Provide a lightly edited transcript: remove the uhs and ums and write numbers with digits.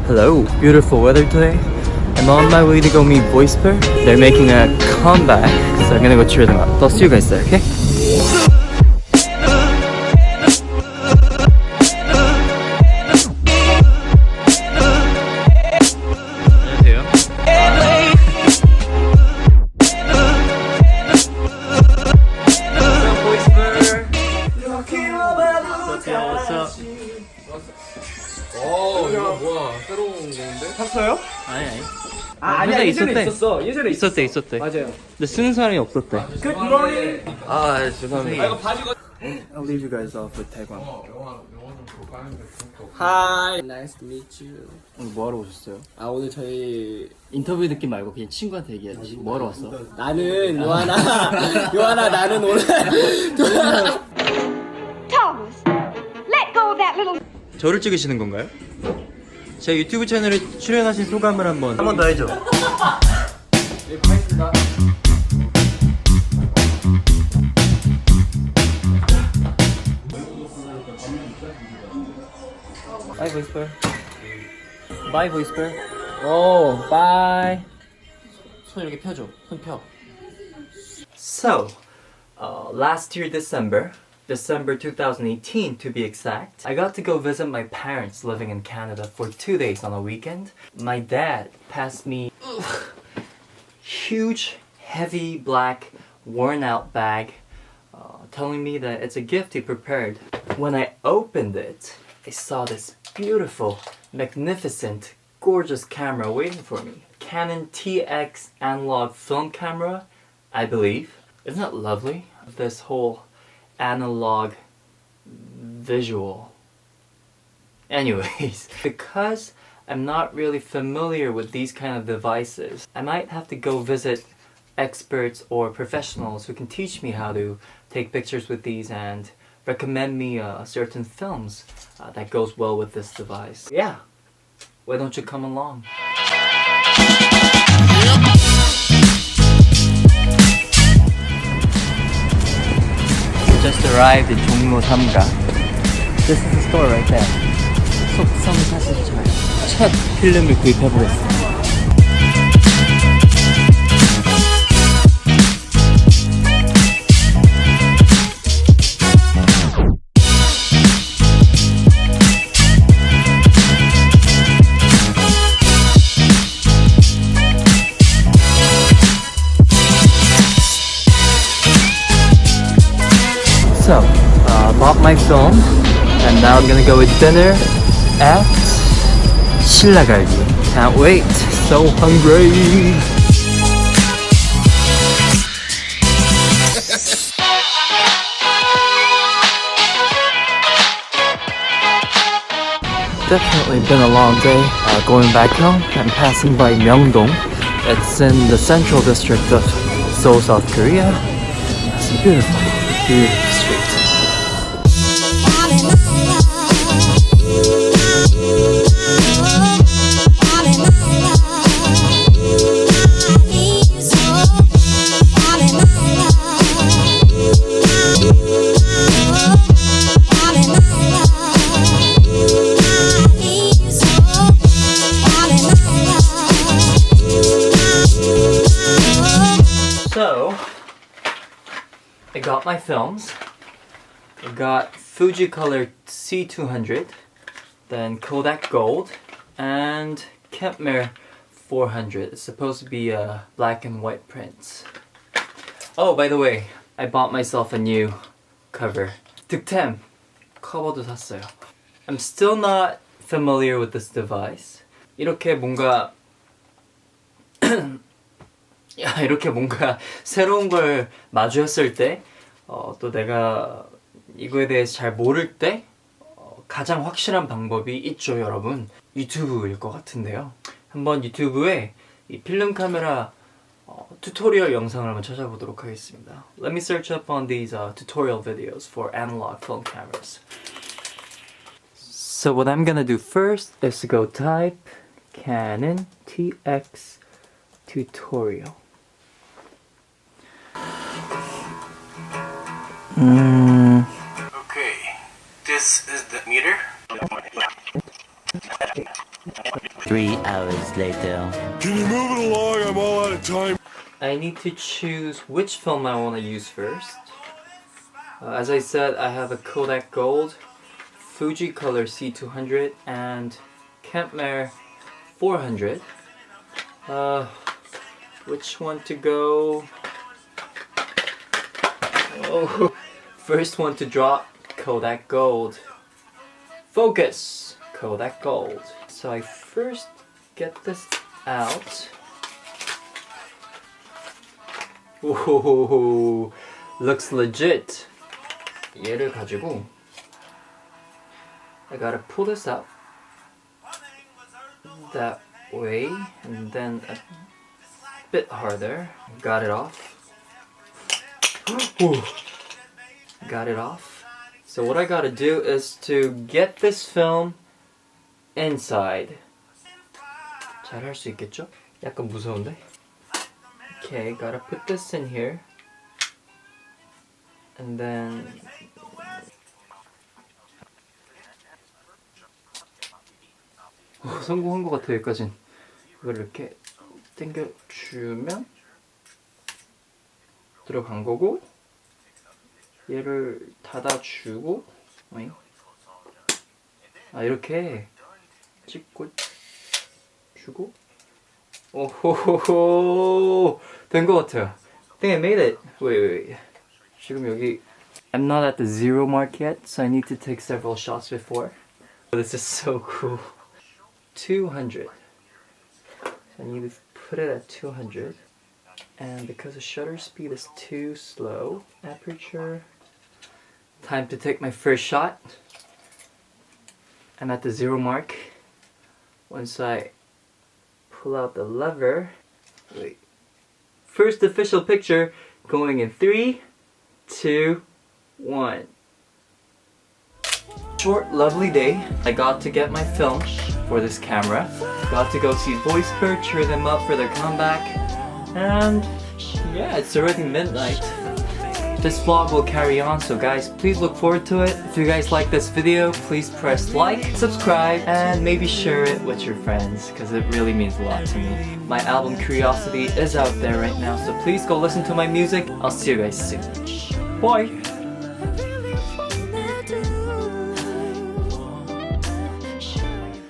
Hello, beautiful weather today. I'm on my way to go meet VOISPER. They're making a comeback, so I'm gonna go cheer them up. I'll see you guys there, okay? 이거 뭐야? 새로운 건데? 샀어요? 아니. 아니야, 예전에 있었어. 예전에 있었대. 맞아요. 근데 쓰는 사람이 없었대. Good morning. 아, 죄송합니다. 이거 바지가. I'll leave you guys off with Taekwon. Hi. Nice to meet you. 오늘 뭐 하러 오셨어요? 아, 오늘 저희 인터뷰 느낌 말고 그냥 친구한테 얘기하지. 뭐 하러 왔어? 나는 요하나 나는 오늘 Thomas, let go of that little. 저를 찍으시는 건가요? 제 유튜브 채널에 출연하신 소감을 한 번 더 해줘. Bye, VOISPER. Bye, VOISPER. 오, bye. 손 이렇게 펴줘. 손 펴. So, last year December 2018 to be exact, I got to go visit my parents living in Canada for 2 days on a weekend. My dad passed me huge, heavy, black, worn out bag, telling me that it's a gift he prepared. When I opened it, I saw this beautiful, magnificent, gorgeous camera waiting for me. Canon TX analog film camera, I believe. Isn't that lovely? This whole analog visual. Anyways, because I'm not really familiar with these kind of devices, I might have to go visit experts or professionals who can teach me how to take pictures with these and recommend me certain films that goes well with this device. Yeah, why don't you come along? Just arrived in 종로 3가. This is the store right there. 속성 사실처럼 첫 필름을 구입해보겠습니다. So, bought my film, and now I'm gonna go with dinner at 신라갈비. Can't wait, so hungry. Definitely been a long day. Going back home, I'm passing by Myeongdong. It's in the central district of Seoul, South Korea. It's beautiful, beautiful street. So, I got my films. I got Fujicolor C200, then Kodak Gold, and Kentmer 400. It's supposed to be a black and white print. Oh, by the way, I bought myself a new cover. 득템! 커버도 샀어요. I'm still not familiar with this device. 이렇게 뭔가 새로운 걸 마주했을 때 또 내가 이거에 대해서 잘 모를 때 가장 확실한 방법이 있죠, 여러분. 유튜브일 것 같은데요. 한번 유튜브에 이 필름 카메라 튜토리얼 영상을 한번 찾아보도록 하겠습니다. Let me search up on these tutorial videos for analog film cameras. So what I'm gonna do first is to go type Canon TX tutorial. Okay, this is the meter. 3 hours later. Can you move it along? I'm all out of time. I need to choose which film I want to use first. As I said, I have a Kodak Gold, Fuji Color C200, and Kentmere 400. Which one to go? Oh, first one to drop, Kodak Gold. Focus, Kodak Gold. So I first get this out. Ooh, looks legit. 얘를 가지고 I gotta pull this out that way and then a bit harder. Got it off. Ooh. Got it off. So what I gotta do is to get this film inside. 잘 할 수 있겠죠? 약간 무서운데? Okay, gotta put this in here. And then 성공한 것 같아요. 여기까진. 이걸 이렇게 당겨주면 들어간 거고, 얘를 닫아주고, 이렇게 찍고 주고. 오호호호, 된 것 같아요. I think I made it. Wait. 지금 여기 I'm not at the 0 mark yet, so I need to take several shots before. This is so cool. 200. So I need to put it at 200. And because the shutter speed is too slow, aperture, time to take my first shot. I'm at the 0 mark. Once I pull out the lever, wait. First official picture going in 3, 2, 1. Short, lovely day. I got to get my film for this camera. Got to go see VOISPER, cheer them up for their comeback. And yeah, it's already midnight. This vlog will carry on, so guys, please look forward to it. If you guys like this video, please press like, subscribe, and maybe share it with your friends, because it really means a lot to me. My album Curiosity is out there right now, so please go listen to my music. I'll see you guys soon. Bye!